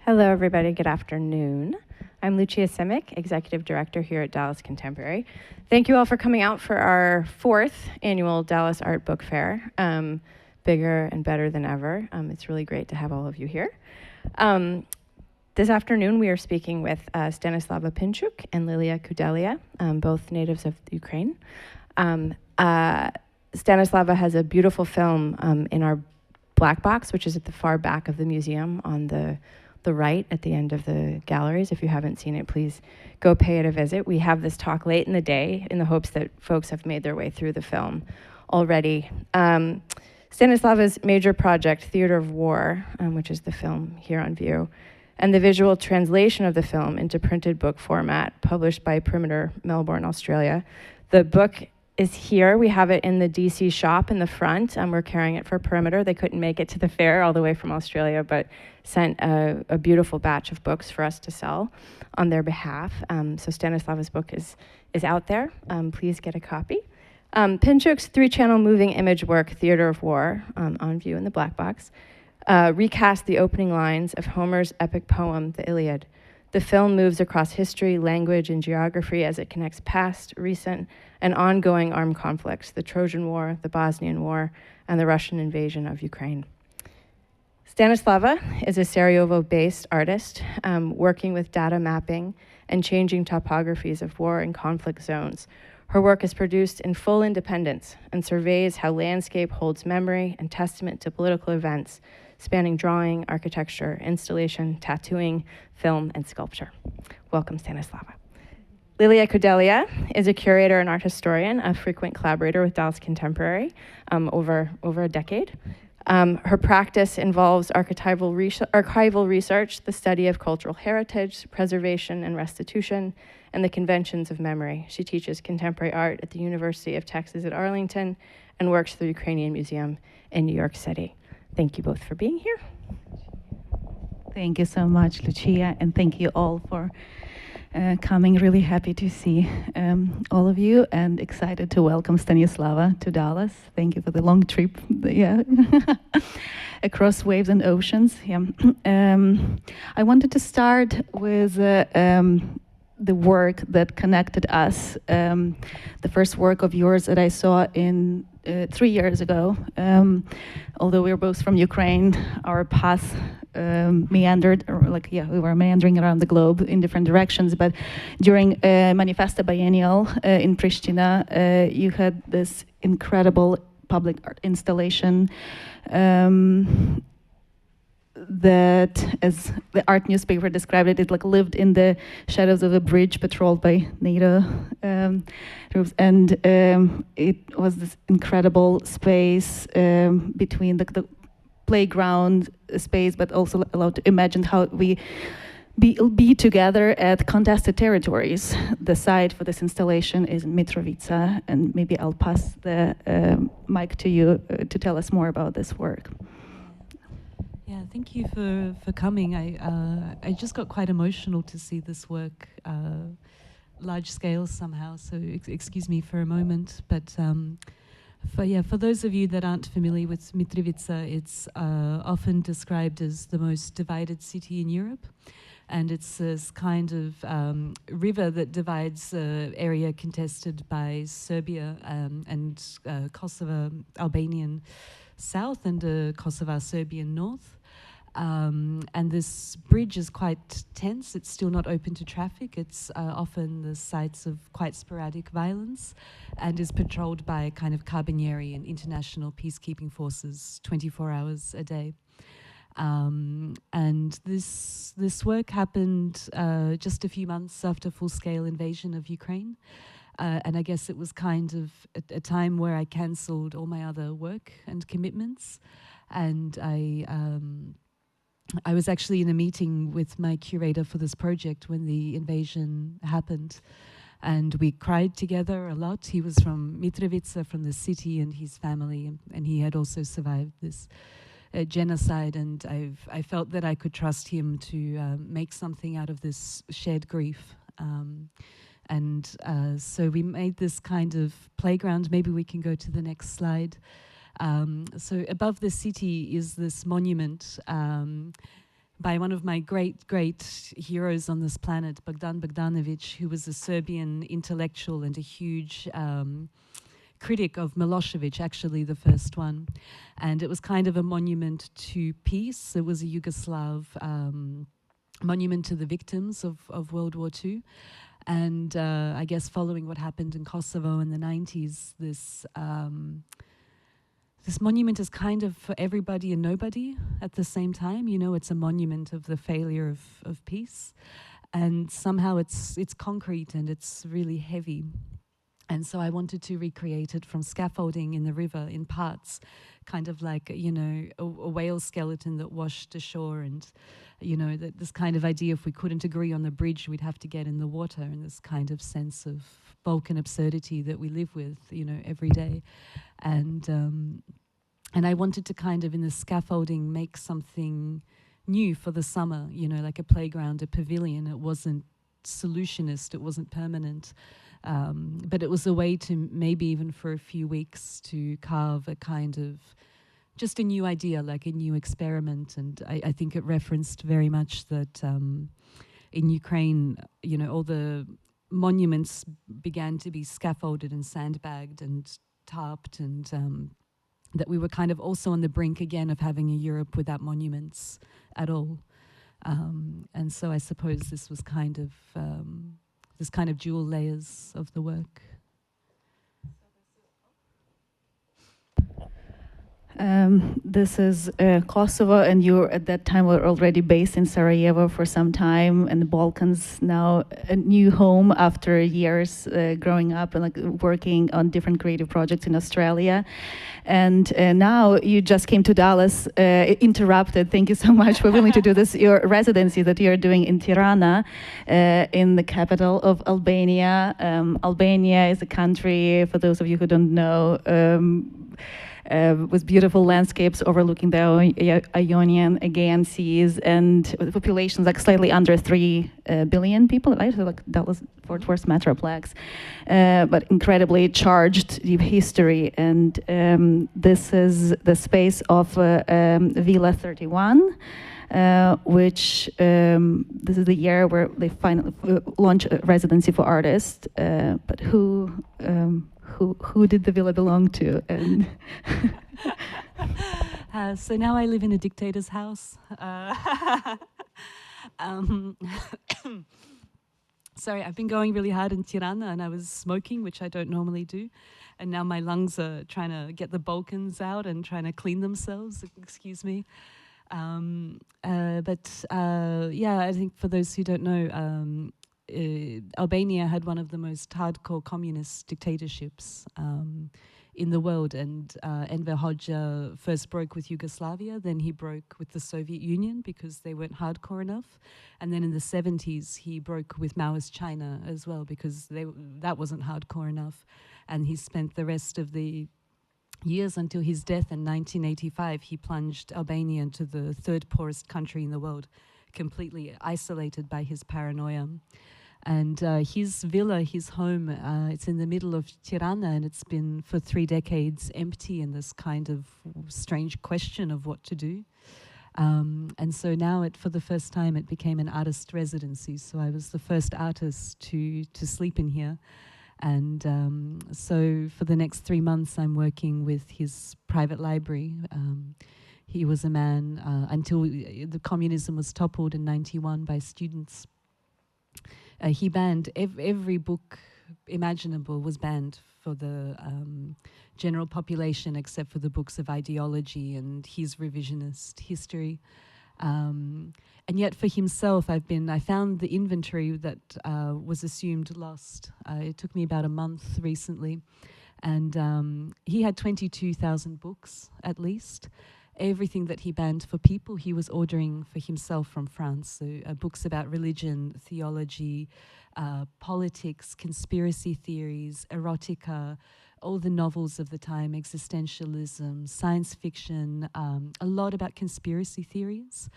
Hello, everybody. Good afternoon. I'm Lucia Simic, Executive Director here at Dallas Contemporary. Thank you all for coming out for our 4th annual Dallas Art Book Fair. Bigger and better than ever. It's really great to have all of you here. This afternoon, we are speaking with Stanislava Pinchuk and Lilia Kudelia, both natives of Ukraine. Stanislava has a beautiful film in our black box, which is at the far back of the museum on the right at the end of the galleries. If you haven't seen it, please go pay it a visit. We have this talk late in the day in the hopes that folks have made their way through the film already. Stanislava's major project, Theater of War, which is the film here on view, and the visual translation of the film into printed book format, published by Perimeter, Melbourne, Australia. The book is here. We have it in the DC shop in the front. We're carrying it for Perimeter. They couldn't make it to the fair all the way from Australia, but sent a beautiful batch of books for us to sell on their behalf. So Stanislava's book is out there. Please get a copy. Pinchuk's 3-channel moving image work, Theater of War, on view in the black box, recast the opening lines of Homer's epic poem, the Iliad. The film moves across history, language, and geography as it connects past, recent, and ongoing armed conflicts, the Trojan War, the Bosnian War, and the Russian invasion of Ukraine. Stanislava is a Sarajevo-based artist working with data mapping and changing topographies of war and conflict zones. Her work is produced in full independence and surveys how landscape holds memory and testament to political events, spanning drawing, architecture, installation, tattooing, film, and sculpture. Welcome, Stanislava. Lilia Kudelia is a curator and art historian, a frequent collaborator with Dallas Contemporary over a decade. Her practice involves archival research, the study of cultural heritage, preservation and restitution, and the conventions of memory. She teaches contemporary art at the University of Texas at Arlington and works for the Ukrainian Museum in New York City. Thank you both for being here. Thank you so much, Lucia, and thank you all for coming. Really happy to see all of you and excited to welcome Stanislava to Dallas. Thank you for the long trip, across waves and oceans. I wanted to start with the work that connected us. The first work of yours that I saw in 3 years ago. Although we were both from Ukraine, our paths meandered, we were meandering around the globe in different directions. But during Manifesta Biennial in Pristina, you had this incredible public art installation that, as the art newspaper described it, it lived in the shadows of a bridge patrolled by NATO troops, and it was this incredible space between the playground space, but also allowed to imagine how we be together at contested territories. The site for this installation is Mitrovica, and maybe I'll pass the mic to you to tell us more about this work. Yeah, thank you for coming. I just got quite emotional to see this work, large scale somehow. So excuse me for a moment. But for those of you that aren't familiar with Mitrovica, it's often described as the most divided city in Europe, and it's this kind of river that divides area contested by Serbia and Kosovo, Albanian south, and Kosovo, Serbian north. And this bridge is quite tense. It's still not open to traffic. It's often the sites of quite sporadic violence and is patrolled by kind of Carabinieri and international peacekeeping forces 24 hours a day. And this work happened just a few months after full-scale invasion of Ukraine. And I guess it was kind of a time where I cancelled all my other work and commitments. And I was actually in a meeting with my curator for this project when the invasion happened. And we cried together a lot. He was from Mitrovica, from the city, and his family, and he had also survived this genocide. And I felt that I could trust him to make something out of this shared grief. So we made this kind of playground. Maybe we can go to the next slide. So above the city is this monument by one of my great heroes on this planet, Bogdan Bogdanovic, who was a Serbian intellectual and a huge critic of Milosevic, actually the first one. And it was kind of a monument to peace. It was a Yugoslav monument to the victims of World War II. And I guess following what happened in Kosovo in the 90s, this monument is kind of for everybody and nobody at the same time. You know, it's a monument of the failure of peace. And somehow it's concrete and it's really heavy. And so I wanted to recreate it from scaffolding in the river in parts, kind of like, you know, a whale skeleton that washed ashore, and, you know, this kind of idea, if we couldn't agree on the bridge, we'd have to get in the water, and this kind of sense of bulk and absurdity that we live with, you know, every day. And I wanted to kind of, in the scaffolding, make something new for the summer, you know, like a playground, a pavilion. It wasn't solutionist, it wasn't permanent. But it was a way to maybe even for a few weeks to carve a kind of just a new idea, like a new experiment. And I think it referenced very much that in Ukraine, you know, all the monuments began to be scaffolded and sandbagged and tarped, and that we were kind of also on the brink again of having a Europe without monuments at all. And so I suppose this was kind of this kind of dual layers of the work. This is Kosovo, and you at that time were already based in Sarajevo for some time, and the Balkans, now a new home after years growing up and like working on different creative projects in Australia. And now you just came to Dallas, interrupted. Thank you so much for willing to do this. Your residency that you're doing in Tirana, in the capital of Albania. Albania is a country, for those of you who don't know, with beautiful landscapes overlooking the Ionian Aegean seas, and the population is like slightly under 3 billion people, right? So like Dallas Fort Worth Metroplex, but incredibly charged deep history. And this is the space of Villa 31. Which this is the year where they finally launch a residency for artists. But who did the villa belong to? And so now I live in a dictator's house. Sorry, I've been going really hard in Tirana, and I was smoking, which I don't normally do. And now my lungs are trying to get the Balkans out and trying to clean themselves. Excuse me. Yeah, I think for those who don't know, Albania had one of the most hardcore communist dictatorships in the world, and Enver Hoxha first broke with Yugoslavia, then he broke with the Soviet Union because they weren't hardcore enough, and then in the 70s he broke with Maoist China as well because that wasn't hardcore enough, and he spent the rest of the years until his death in 1985, he plunged Albania into the third poorest country in the world, completely isolated by his paranoia. And his villa, his home, it's in the middle of Tirana, and it's been for 3 decades empty in this kind of strange question of what to do. And so now, for the first time, it became an artist residency. So I was the first artist to sleep in here. And so for the next 3 months, I'm working with his private library. He was a man until the communism was toppled in 91 by students. He banned every book imaginable was banned for the general population, except for the books of ideology and his revisionist history. And yet for himself, I found the inventory that was assumed lost. It took me about a month recently. And he had 22,000 books, at least. Everything that he banned for people, he was ordering for himself from France. So books about religion, theology, politics, conspiracy theories, erotica, all the novels of the time, existentialism, science fiction, a lot about conspiracy theories.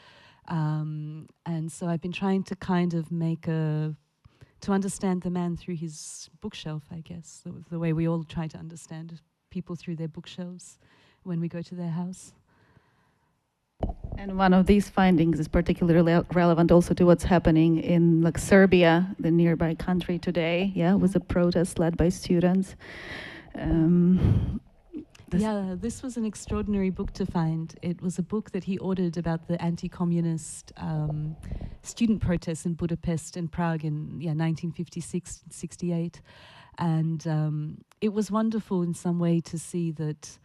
And so I've been trying to kind of to understand the man through his bookshelf, I guess, the way we all try to understand people through their bookshelves when we go to their house. And one of these findings is particularly relevant also to what's happening in like Serbia, the nearby country today, yeah, with a protest led by students. This was an extraordinary book to find. It was a book that he ordered about the anti-communist student protests in Budapest and Prague in 1956, 68. And it was wonderful in some way to see that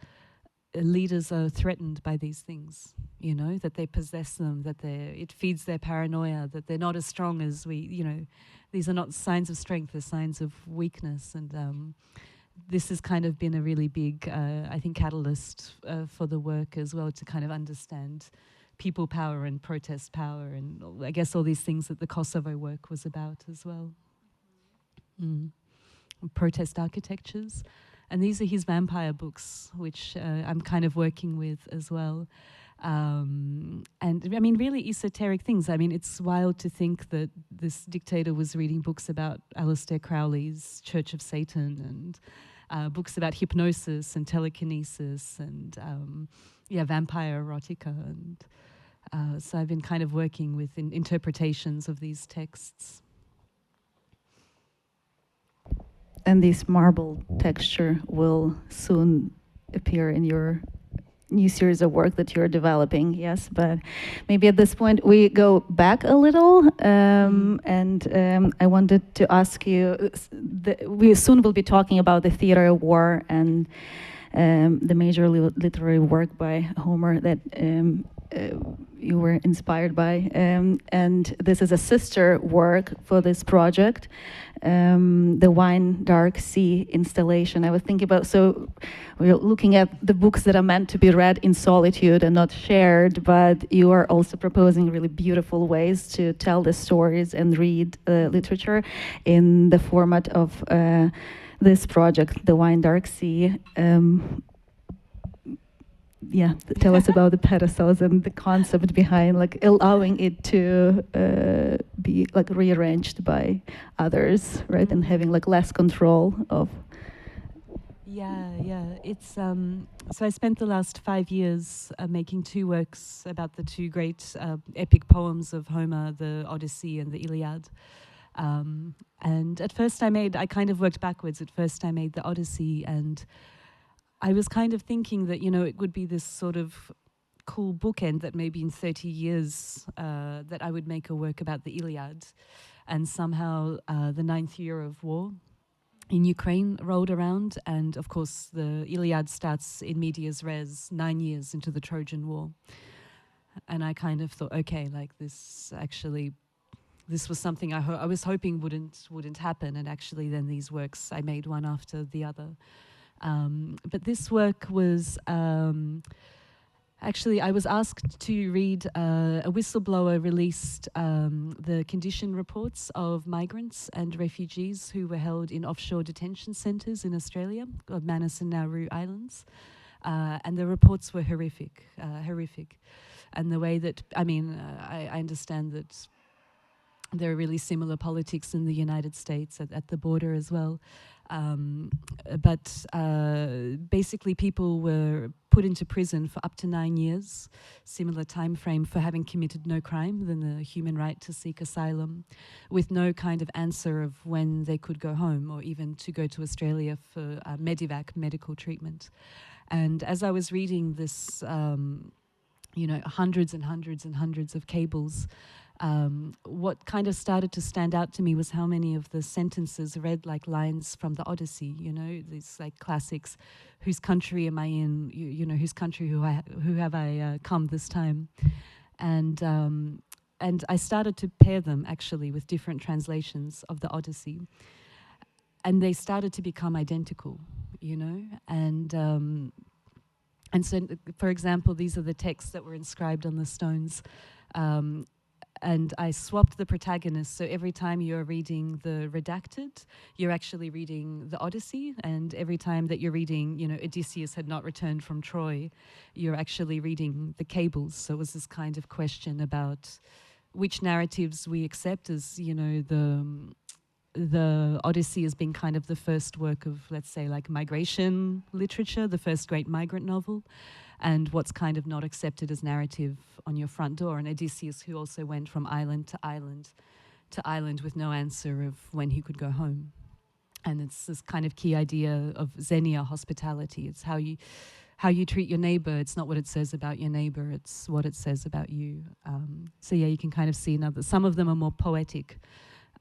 leaders are threatened by these things, you know, that they possess them, that it feeds their paranoia, that they're not as strong as we, you know, these are not signs of strength, they're signs of weakness. And this has kind of been a really big, I think, catalyst for the work as well, to kind of understand people power and protest power, and I guess all these things that the Kosovo work was about as well. Protest architectures. And these are his vampire books, which I'm kind of working with as well. And I mean, really esoteric things. I mean, it's wild to think that this dictator was reading books about Aleister Crowley's Church of Satan, and books about hypnosis and telekinesis and, vampire erotica. And so I've been kind of working with interpretations of these texts. And this marble texture will soon appear in your new series of work that you're developing, yes? But maybe at this point we go back a little, and I wanted to ask you, we soon will be talking about the theater of war and the major literary work by Homer that you were inspired by, and this is a sister work for this project, the Wine Dark Sea installation. I was thinking about, so we're looking at the books that are meant to be read in solitude and not shared, but you are also proposing really beautiful ways to tell the stories and read literature in the format of this project, the Wine Dark Sea. Tell us about the pedestals and the concept behind like allowing it to be like rearranged by others, right? And having like less control of. It's so I spent the last 5 years making 2 works about the 2 great epic poems of Homer, the Odyssey and the Iliad. And at first I kind of worked backwards. At first I made the Odyssey, and I was kind of thinking that, you know, it would be this sort of cool bookend that maybe in 30 years that I would make a work about the Iliad, and somehow the 9th year of war in Ukraine rolled around, and of course the Iliad starts in medias res 9 years into the Trojan War. And I kind of thought, okay, like this was something I was hoping wouldn't happen, and actually then these works I made one after the other. But this work was, actually I was asked to read, a whistleblower released the condition reports of migrants and refugees who were held in offshore detention centres in Australia, of Manus and Nauru Islands. And the reports were horrific. And the way that, I understand that there are really similar politics in the United States at the border as well. But basically people were put into prison for up to 9 years, similar time frame, for having committed no crime than the human right to seek asylum, with no kind of answer of when they could go home or even to go to Australia for Medivac, medical treatment. And as I was reading this, hundreds and hundreds and hundreds of cables, what kind of started to stand out to me was how many of the sentences read like lines from the Odyssey, these like classics. Whose country am I in? Whose country, who have I come this time? And I started to pair them actually with different translations of the Odyssey, and they started to become identical, And so, for example, these are the texts that were inscribed on the stones. And I swapped the protagonists, so every time you're reading the redacted, you're actually reading the Odyssey, and every time that you're reading, Odysseus had not returned from Troy, you're actually reading the cables. So it was this kind of question about which narratives we accept as, the Odyssey as being kind of the first work of, let's say, like migration literature, the first great migrant novel. and what's kind of not accepted as narrative on your front door. And Odysseus, who also went from island to island to island with no answer of when he could go home. And it's this kind of key idea of xenia, hospitality. It's how you treat your neighbor. It's not what it says about your neighbor, it's what it says about you. So yeah, you can kind of see another. Some of them are more poetic,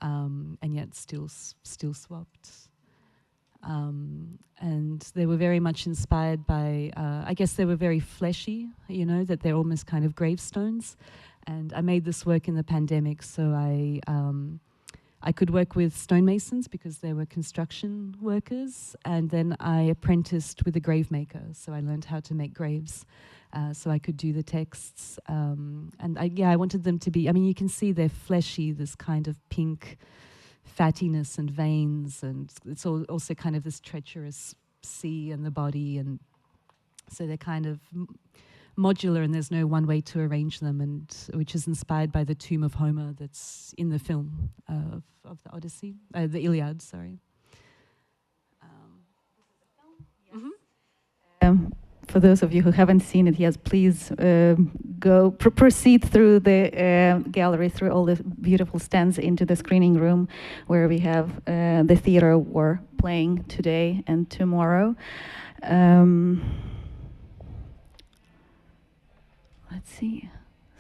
and yet still swapped. And they were very much inspired by, I guess they were very fleshy, that they're almost kind of gravestones. And I made this work in the pandemic, so I could work with stonemasons because they were construction workers, and then I apprenticed with a grave maker, so I learned how to make graves, so I could do the texts. And I wanted them to be, you can see they're fleshy, this kind of pink fattiness and veins, and it's also kind of this treacherous sea and the body, and so they're kind of modular, and there's no one way to arrange them, and which is inspired by the tomb of Homer that's in the film of the Odyssey, the Iliad. Sorry. For those of you who haven't seen it, yes, please go proceed through the gallery, through all the beautiful stands into the screening room, where we have the theater war playing today and tomorrow. Let's see,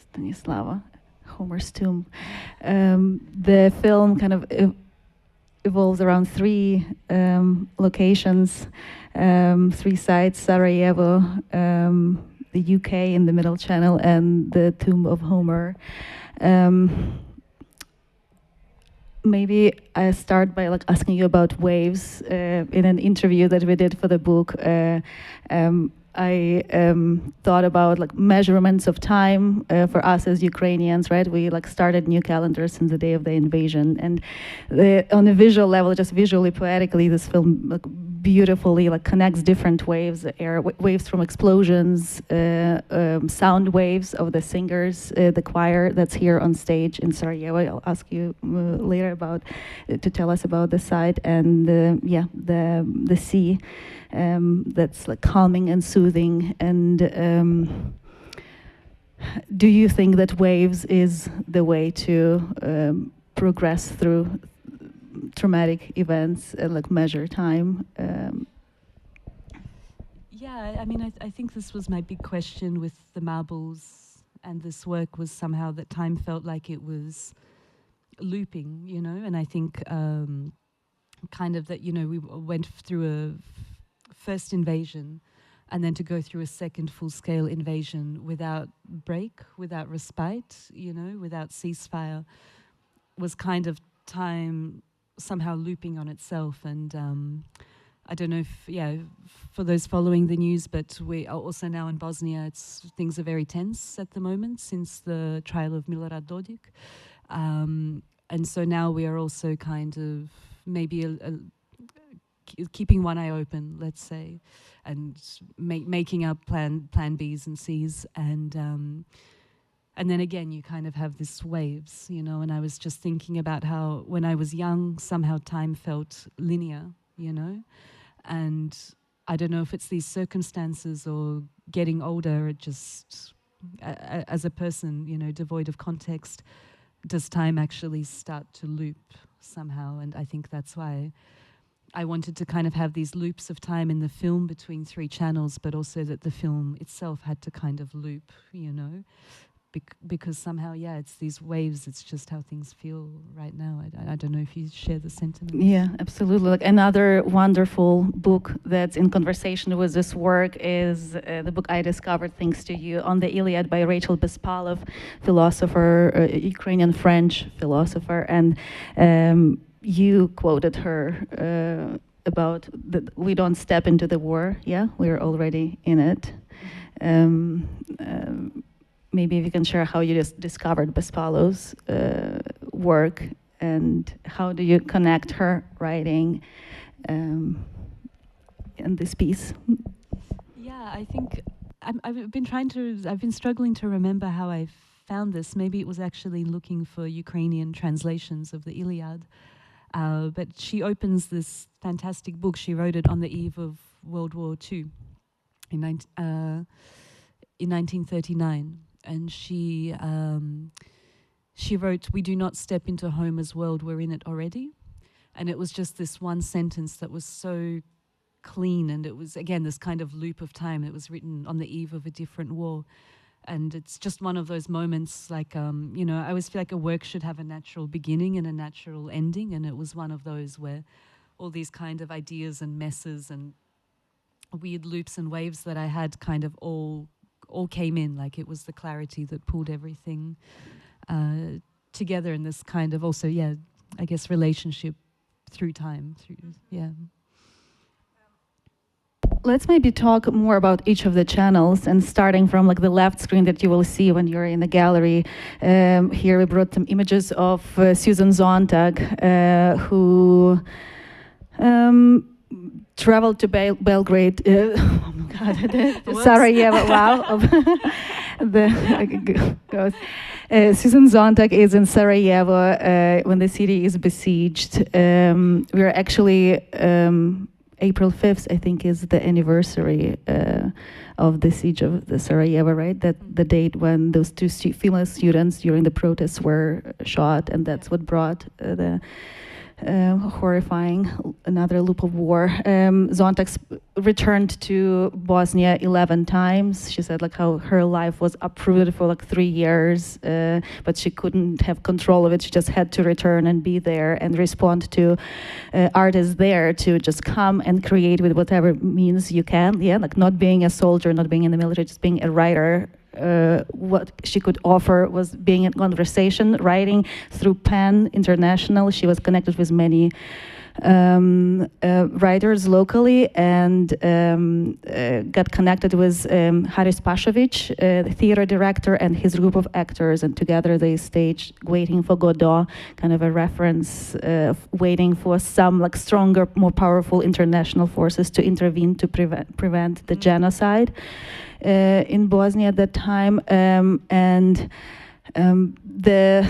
Stanislava, Homer's tomb. The film kind of evolves around three locations, three sites: Sarajevo, the UK in the Middle Channel, and the tomb of Homer. Maybe I start by asking you about waves. In an interview that we did for the book, I thought about measurements of time for us as Ukrainians, right? We started new calendars since the day of the invasion, and on a visual level, just visually, poetically, this film beautifully connects different waves, air waves from explosions, sound waves of the singers, the choir that's here on stage in Sarajevo. I'll ask you later to tell us about the site, and the sea. That's calming and soothing. And do you think that waves is the way to progress through traumatic events and measure time? Yeah, I think this was my big question with the marbles and this work, was somehow that time felt like it was looping, and I think kind of that, we went through a first invasion, and then to go through a second full-scale invasion without break, without respite, without ceasefire, was kind of time somehow looping on itself. And I don't know if, for those following the news, but we are also now in Bosnia, things are very tense at the moment since the trial of Milorad Dodik. And so now we are also kind of maybe keeping one eye open, let's say, and making up plan Bs and Cs, and then again you kind of have this waves, and I was just thinking about how when I was young somehow time felt linear, and I don't know if it's these circumstances or getting older, it just as a person, devoid of context, does time actually start to loop somehow? And I think that's why I wanted to kind of have these loops of time in the film between three channels, but also that the film itself had to kind of loop, because somehow, it's these waves, it's just how things feel right now. I don't know if you share the sentiment. Yeah, absolutely. Another wonderful book that's in conversation with this work is the book I discovered thanks to you, On the Iliad by Rachel Bespalov, philosopher, Ukrainian-French philosopher, and you quoted her about that we don't step into the war. Yeah, we're already in it. Maybe if you can share how you just discovered Bespalov's work, and how do you connect her writing and this piece? Yeah, I think I've been struggling to remember how I found this. Maybe it was actually looking for Ukrainian translations of the Iliad. But she opens this fantastic book. She wrote it on the eve of World War II. in 1939, and she wrote, "We do not step into Homer's world, we're in it already." And it was just this one sentence that was so clean, and it was, again, this kind of loop of time. It was written on the eve of a different war. And it's just one of those moments, like, you know, I always feel like a work should have a natural beginning and a natural ending, and it was one of those where all these kind of ideas and messes and weird loops and waves that I had kind of all came in. Like, it was the clarity that pulled everything together in this kind of also, yeah, I guess relationship through time, yeah. Let's maybe talk more about each of the channels, and starting from like the left screen that you will see when you're in the gallery. Here we brought some images of Susan Sontag, who traveled to Belgrade, oh my God, Sarajevo, wow. Susan Sontag is in Sarajevo when the city is besieged. We are actually April 5th, I think, is the anniversary of the siege of the Sarajevo, right? That the date when those two female students during the protests were shot, and that's what brought the horrifying another loop of war. Sontag returned to Bosnia 11 times. She said like how her life was uprooted for like 3 years, but she couldn't have control of it. She just had to return and be there and respond to artists there to just come and create with whatever means you can. Yeah, like not being a soldier, not being in the military, just being a writer. What she could offer was being in conversation, writing through PEN International. She was connected with many writers locally, and got connected with Haris Pashovic, the theater director, and his group of actors, and together they staged Waiting for Godot, kind of a reference, waiting for some like stronger, more powerful international forces to intervene to prevent the genocide in Bosnia at that time. The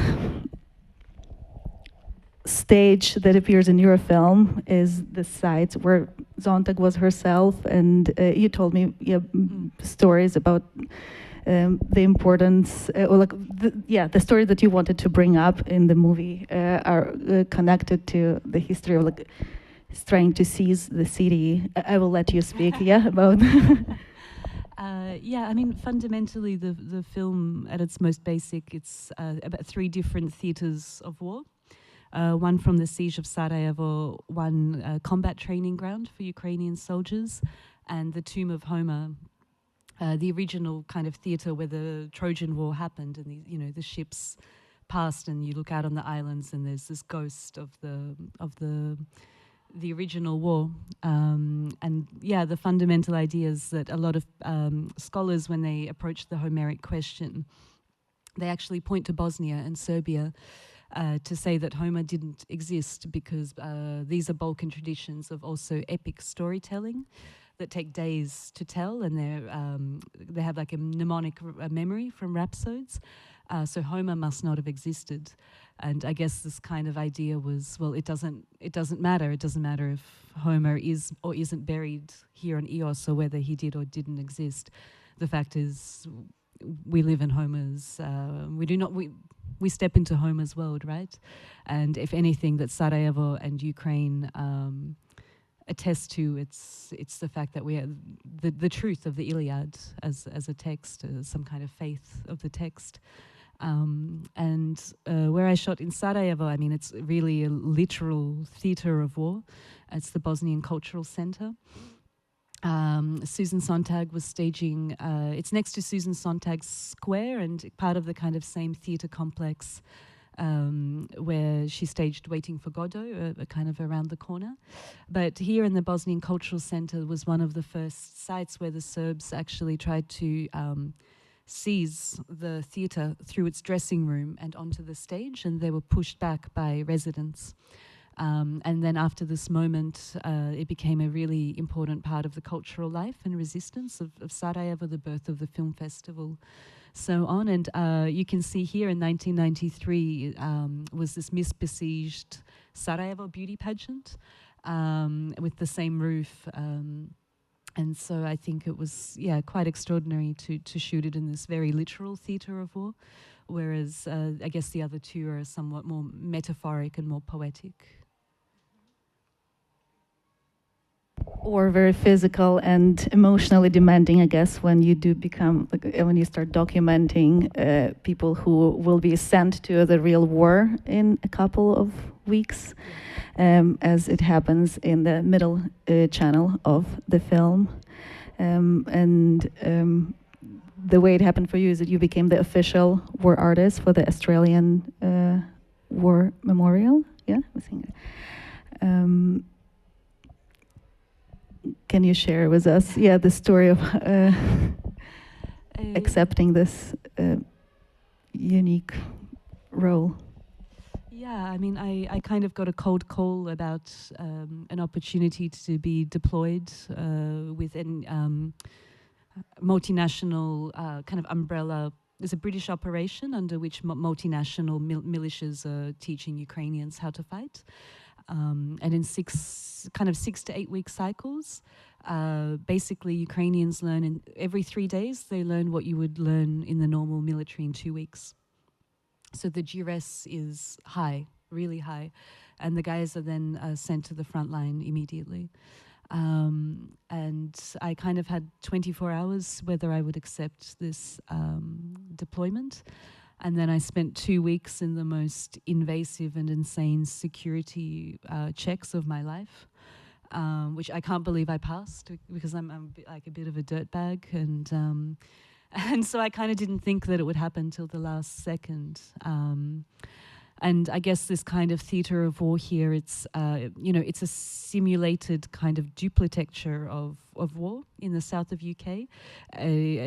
stage that appears in your film is the site where Sontag was herself, and you told me stories about the importance, or like the story that you wanted to bring up in the movie are connected to the history of like trying to seize the city. I will let you speak, about. Yeah, I mean, fundamentally, the film, at its most basic, it's about 3 different theatres of war. One from the siege of Sarajevo, one combat training ground for Ukrainian soldiers, and the tomb of Homer, the original kind of theatre where the Trojan War happened, and the ships passed, and you look out on the islands, and there's this ghost of the original war. And yeah, the fundamental idea is that a lot of scholars, when they approach the Homeric question, they actually point to Bosnia and Serbia to say that Homer didn't exist, because these are Balkan traditions of also epic storytelling that take days to tell, and they have like a mnemonic memory from rhapsodes. So Homer must not have existed. And I guess this kind of idea was, well, it doesn't matter. It doesn't matter if Homer is or isn't buried here on Eos, or whether he did or didn't exist. The fact is, we live in Homer's. We step into Homer's world, right? And if anything that Sarajevo and Ukraine attest to, it's the fact that we are the truth of the Iliad as a text, some kind of faith of the text. And where I shot in Sarajevo, I mean, it's really a literal theatre of war. It's the Bosnian Cultural Centre. Susan Sontag was staging, it's next to Susan Sontag's Square, and part of the kind of same theatre complex where she staged Waiting for Godot, kind of around the corner. But here in the Bosnian Cultural Centre was one of the first sites where the Serbs actually tried to seize the theatre through its dressing room and onto the stage, and they were pushed back by residents. And then after this moment, it became a really important part of the cultural life and resistance of Sarajevo, the birth of the film festival, so on. And you can see here in 1993 was this— Sarajevo beauty pageant with the same roof And so I think it was, quite extraordinary to shoot it in this very literal theatre of war, whereas I guess the other two are somewhat more metaphoric and more poetic. Or very physical and emotionally demanding, I guess, when you do become, when you start documenting people who will be sent to the real war in a couple of weeks, as it happens in the middle channel of the film. The way it happened for you is that you became the official war artist for the Australian War Memorial. Yeah, I think. Can you share with us, the story of accepting this unique role? Yeah, I mean, I kind of got a cold call about an opportunity to be deployed with an multinational kind of umbrella. There's a British operation under which multinational militias are teaching Ukrainians how to fight. And in 6 to 8 week cycles, basically Ukrainians learn in every 3 days, they learn what you would learn in the normal military in 2 weeks. So the duress is high, really high. And the guys are then sent to the front line immediately. And I kind of had 24 hours whether I would accept this deployment. And then I spent 2 weeks in the most invasive and insane security checks of my life, which I can't believe I passed because I'm like a bit of a dirtbag. And so I kind of didn't think that it would happen till the last second. And I guess this kind of theatre of war here, it's it's a simulated kind of duplicate of war in the south of UK.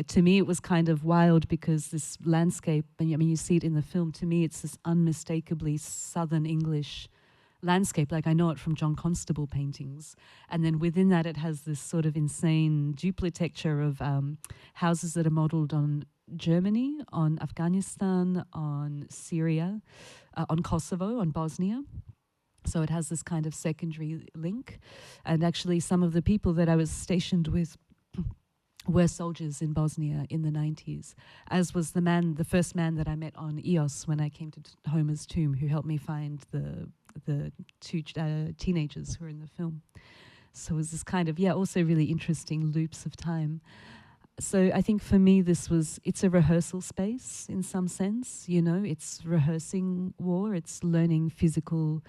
To me, it was kind of wild because this landscape, and I mean, you see it in the film. To me, it's this unmistakably Southern English landscape, like I know it from John Constable paintings. And then within that, it has this sort of insane duplicate of houses that are modelled on Germany, on Afghanistan, on Syria, on Kosovo, on Bosnia. So it has this kind of secondary link. And actually some of the people that I was stationed with were soldiers in Bosnia in the 90s, as was the first man that I met on EOS when I came to Homer's tomb, who helped me find the two teenagers who are in the film. So it was this kind of, also really interesting loops of time. So I think for me, it's a rehearsal space in some sense, it's rehearsing war, it's learning physical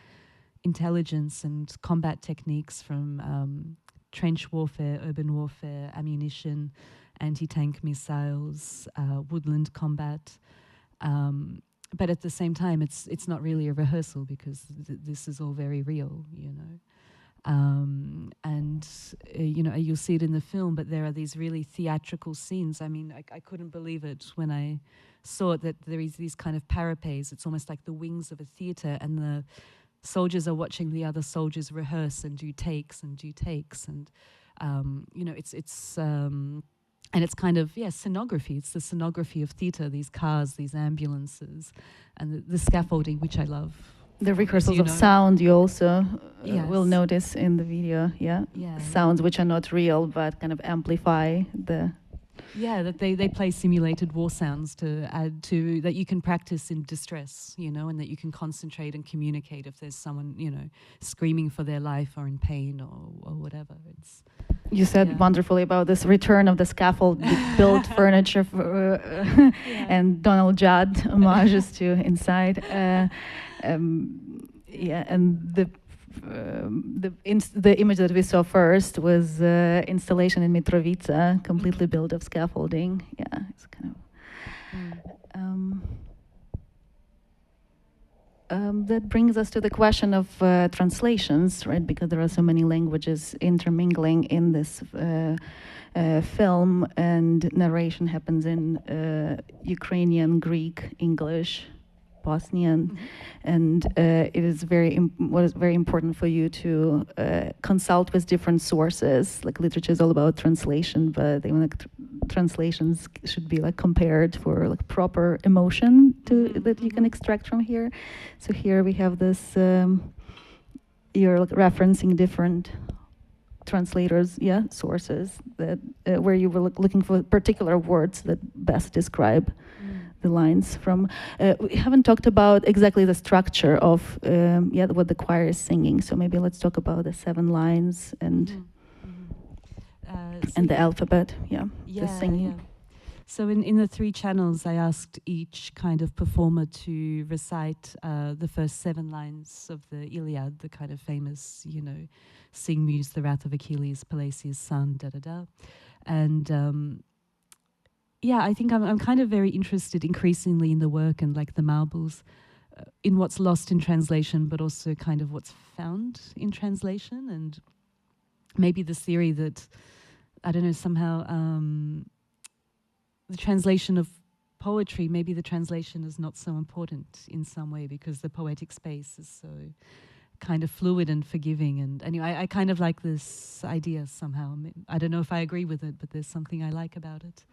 intelligence and combat techniques from trench warfare, urban warfare, ammunition, anti-tank missiles, woodland combat. But at the same time, it's not really a rehearsal because this is all very real, And you'll see it in the film, but there are these really theatrical scenes. I mean, I couldn't believe it when I saw it, that there is these kind of parapets. It's almost like the wings of a theatre, and the soldiers are watching the other soldiers rehearse and do takes. And it's kind of, scenography. It's the scenography of theatre, these cars, these ambulances, and the scaffolding, which I love. The rehearsals of sound you also will notice in the video, sounds which are not real but kind of amplify the... that they play simulated war sounds to add to, that you can practice in distress, and that you can concentrate and communicate if there's someone, screaming for their life or in pain or whatever. You said wonderfully about this return of the scaffold built furniture and Donald Judd homages to inside. And the image that we saw first was installation in Mitrovica, completely built of scaffolding. It's kind of. That brings us to the question of translations, right? Because there are so many languages intermingling in this film, and narration happens in Ukrainian, Greek, English, Bosnian, and it is what is very important for you to consult with different sources. Like literature is all about translation, but translations should be like compared for like proper emotion that you can extract from here. So here we have this. You're like referencing different translators, sources that where you were looking for particular words that best describe the lines from. We haven't talked about exactly the structure of what the choir is singing. So maybe let's talk about the 7 lines and the alphabet. The singing. Yeah. So in the 3 channels, I asked each kind of performer to recite the first 7 lines of the Iliad, the kind of famous, sing muse, the wrath of Achilles, Palaeus' son, da-da-da. And I think I'm kind of very interested increasingly in the work and like the marbles, in what's lost in translation, but also kind of what's found in translation. And maybe this theory that, I don't know, somehow the translation of poetry, maybe the translation is not so important in some way because the poetic space is so kind of fluid and forgiving. And anyway, I kind of like this idea somehow. I don't know if I agree with it, but there's something I like about it.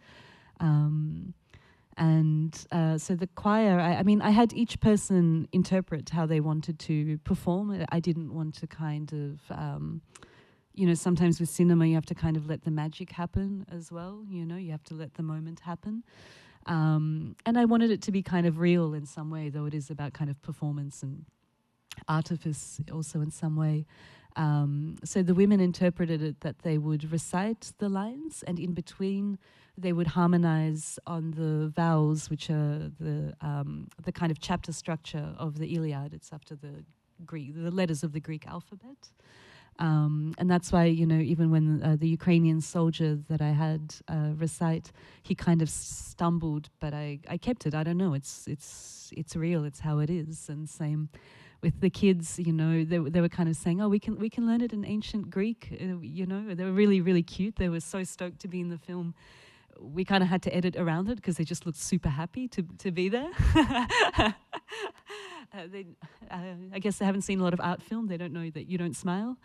So the choir, I had each person interpret how they wanted to perform. I didn't want to kind of, sometimes with cinema you have to kind of let the magic happen as well, you have to let the moment happen. And I wanted it to be kind of real in some way, though it is about kind of performance and artifice also in some way. So the women interpreted it that they would recite the lines, and in between they would harmonize on the vowels, which are the kind of chapter structure of the Iliad. It's after the letters of the Greek alphabet. And that's why, even when the Ukrainian soldier that I had recite, he kind of stumbled, but I kept it. I don't know. It's real. It's how it is. And same with the kids. They were kind of saying, "Oh, we can learn it in ancient Greek." They were really, really cute. They were so stoked to be in the film. We kind of had to edit around it because they just looked super happy to be there. I guess they haven't seen a lot of art film. They don't know that you don't smile.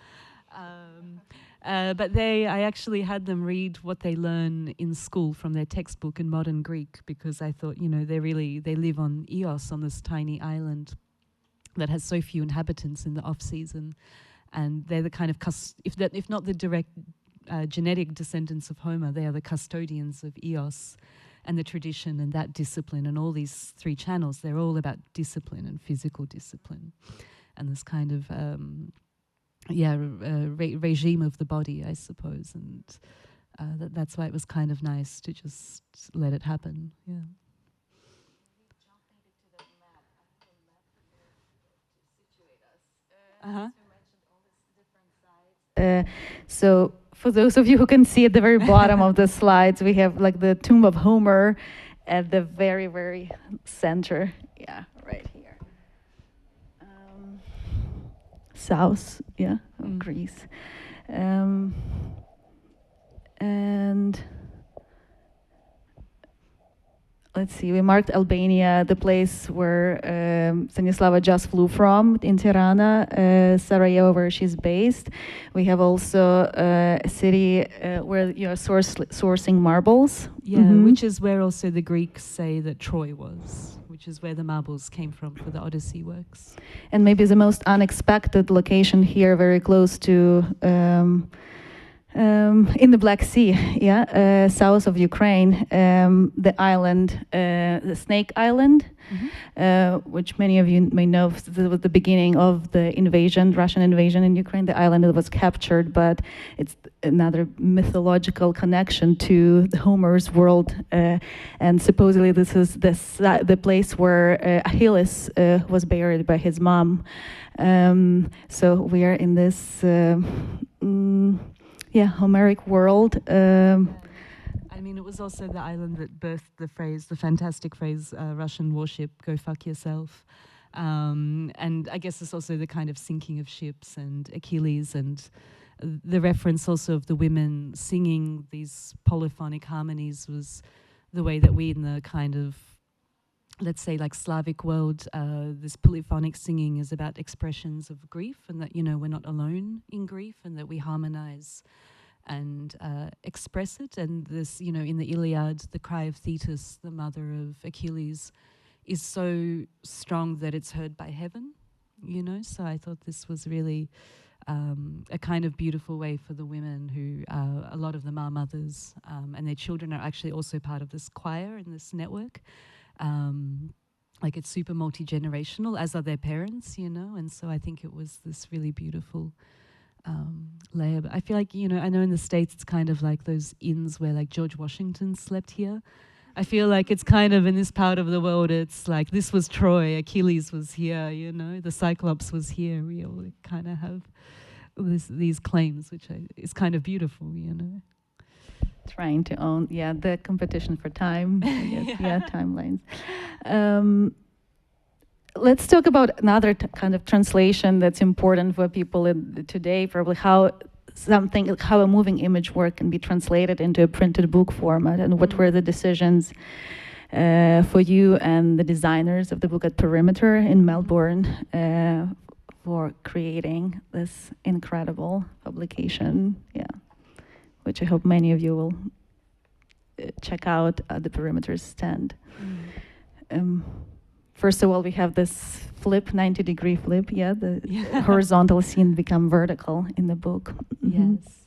But I actually had them read what they learn in school from their textbook in modern Greek, because I thought, they live on Ios, on this tiny island that has so few inhabitants in the off season, and they're the kind of if not the direct genetic descendants of Homer, they are the custodians of Eos and the tradition and that discipline. And all these 3 channels, they're all about discipline and physical discipline and this kind of regime of the body, I suppose. And that's why it was kind of nice to just let it happen. Yeah. So for those of you who can see at the very bottom of the slides, we have like the tomb of Homer at the very, very center. Yeah, right here. South, of Greece. And let's see, we marked Albania, the place where Stanislava just flew from, in Tirana, Sarajevo, where she's based. We have also a city where you're sourcing marbles. Yeah, which is where also the Greeks say that Troy was, which is where the marbles came from for the Odyssey works. And maybe the most unexpected location here, very close to in the Black Sea, south of Ukraine, the island, the Snake Island, which many of you may know was the beginning of the invasion, Russian invasion in Ukraine. The island was captured, but it's another mythological connection to Homer's world, and supposedly this is the place where Achilles was buried by his mom. So we are in this. Homeric world. It was also the island that birthed the fantastic phrase, Russian warship, go fuck yourself. And I guess it's also the kind of sinking of ships and Achilles, and the reference also of the women singing these polyphonic harmonies was the way that we in the kind of, let's say, like Slavic world, this polyphonic singing is about expressions of grief, and that, we're not alone in grief, and that we harmonize and express it. And this, in the Iliad, the cry of Thetis, the mother of Achilles, is so strong that it's heard by heaven, So I thought this was really a kind of beautiful way for the women who, a lot of them are mothers, and their children are actually also part of this choir in this network. Like it's super multi-generational, as are their parents, you know, and so I think it was this really beautiful layer. But I feel like, you know, I know in the States it's kind of like those inns where like George Washington slept here. I feel like it's kind of in this part of the world, it's like this was Troy, Achilles was here, you know, the Cyclops was here. We all kind of have these claims, which is kind of beautiful, you know. Trying to own, the competition for time, I guess, timelines. Let's talk about another kind of translation that's important for people today, probably how a moving image work can be translated into a printed book format, and what were the decisions for you and the designers of the book at Perimeter in Melbourne for creating this incredible publication, which I hope many of you will check out at the Perimeter stand. First of all, we have this 90-degree flip, the horizontal scene become vertical in the book. Yes.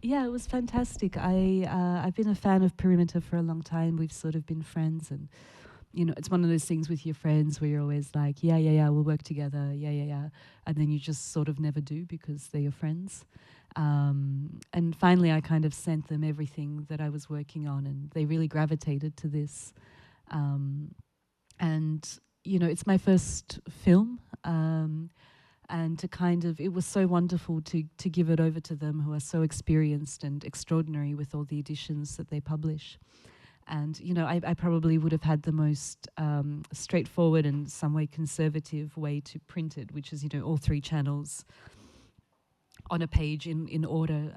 It was fantastic. I've been a fan of Perimeter for a long time. We've sort of been friends, and you know, it's one of those things with your friends where you're always like, we'll work together, and then you just sort of never do because they're your friends. And finally, I kind of sent them everything that I was working on, and they really gravitated to this. And you know, it's my first film, and to kind of, it was so wonderful to give it over to them, who are so experienced and extraordinary with all the editions that they publish. And you know, I probably would have had the most straightforward and some way conservative way to print it, which is, you know, all 3 channels on a page in order.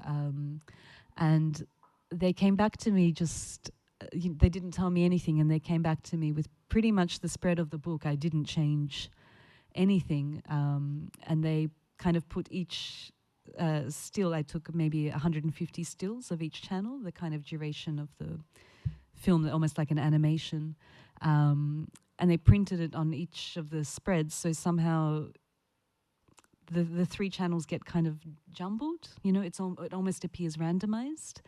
And they came back to me they didn't tell me anything, and they came back to me with pretty much the spread of the book. I didn't change anything, and they kind of put each still, I took maybe 150 stills of each channel, the kind of duration of the film, almost like an animation, and they printed it on each of the spreads, so somehow the 3 channels get kind of jumbled, you know, it almost appears randomized,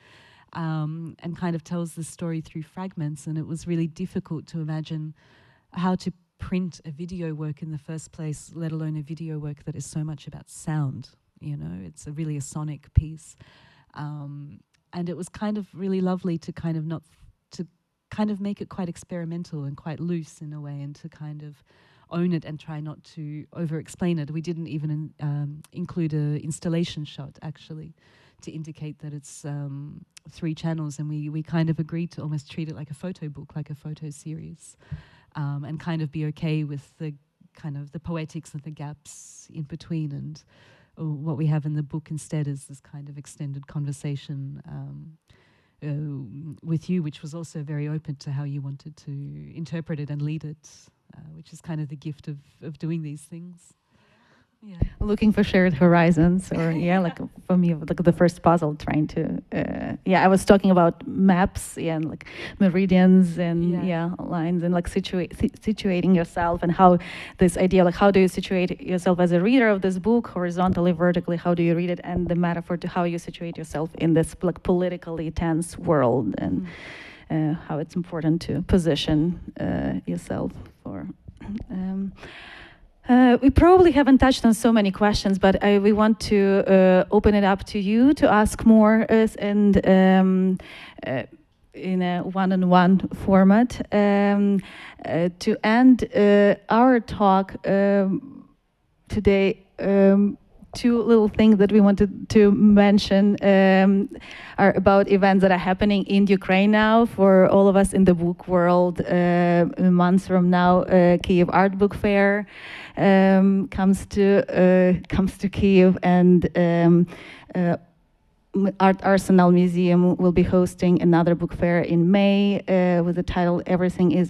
and kind of tells the story through fragments. And it was really difficult to imagine how to print a video work in the first place, let alone a video work that is so much about sound, you know, it's really a sonic piece. And it was kind of really lovely to kind of make it quite experimental and quite loose in a way, and to kind of own it and try not to over-explain it. We didn't even include an installation shot, actually, to indicate that it's 3 channels, and we kind of agreed to almost treat it like a photo book, like a photo series, and kind of be okay with the kind of the poetics of the gaps in between. And what we have in the book instead is this kind of extended conversation with you, which was also very open to how you wanted to interpret it and lead it, which is kind of the gift of doing these things. Yeah. Looking for shared horizons, or like for me, like the first puzzle, trying to I was talking about maps, and like meridians and lines, and like situating yourself, and how this idea, like how do you situate yourself as a reader of this book, horizontally, vertically, how do you read it, and the metaphor to how you situate yourself in this like politically tense world, and how it's important to position yourself for. We probably haven't touched on so many questions, but we want to open it up to you to ask more, and in a one-on-one format. To end our talk today, 2 little things that we wanted to mention are about events that are happening in Ukraine now for all of us in the book world. Months from now, Kyiv Art Book Fair comes to Kyiv, and Art Arsenal Museum will be hosting another book fair in May with the title "Everything is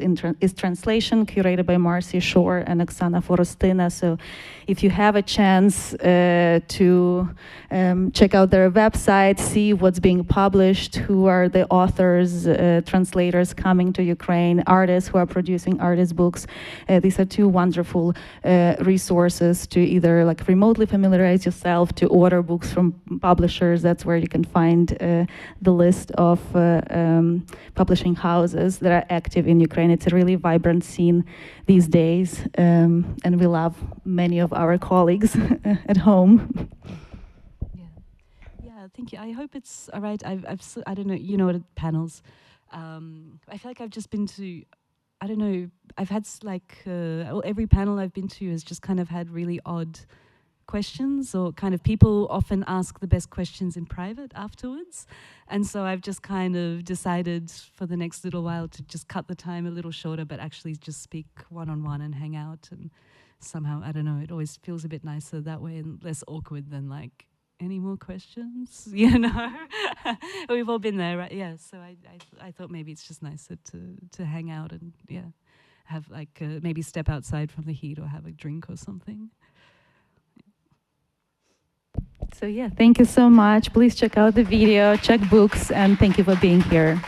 Translation," curated by Marcy Shore and Oksana Forostina. So, if you have a chance to check out their website, see what's being published, who are the authors, translators coming to Ukraine, artists who are producing artist books, these are two wonderful resources to either like remotely familiarize yourself, to order books from publishers. That's where you can find the list of publishing houses that are active in Ukraine. It's a really vibrant scene these days, and we love many of our colleagues at home. Yeah, thank you. I hope it's all right. I don't know, you know what, panels. I feel like I've just been to, I don't know, I've had well, every panel I've been to has just kind of had really odd questions, or kind of people often ask the best questions in private afterwards. And so I've just kind of decided for the next little while to just cut the time a little shorter, but actually just speak one-on-one and hang out. And somehow, I don't know, it always feels a bit nicer that way and less awkward than like, any more questions? You know, we've all been there, right? Yeah. So I thought maybe it's just nicer to hang out and have like maybe step outside from the heat or have a drink or something. So yeah, thank you so much. Please check out the video, check books, and thank you for being here.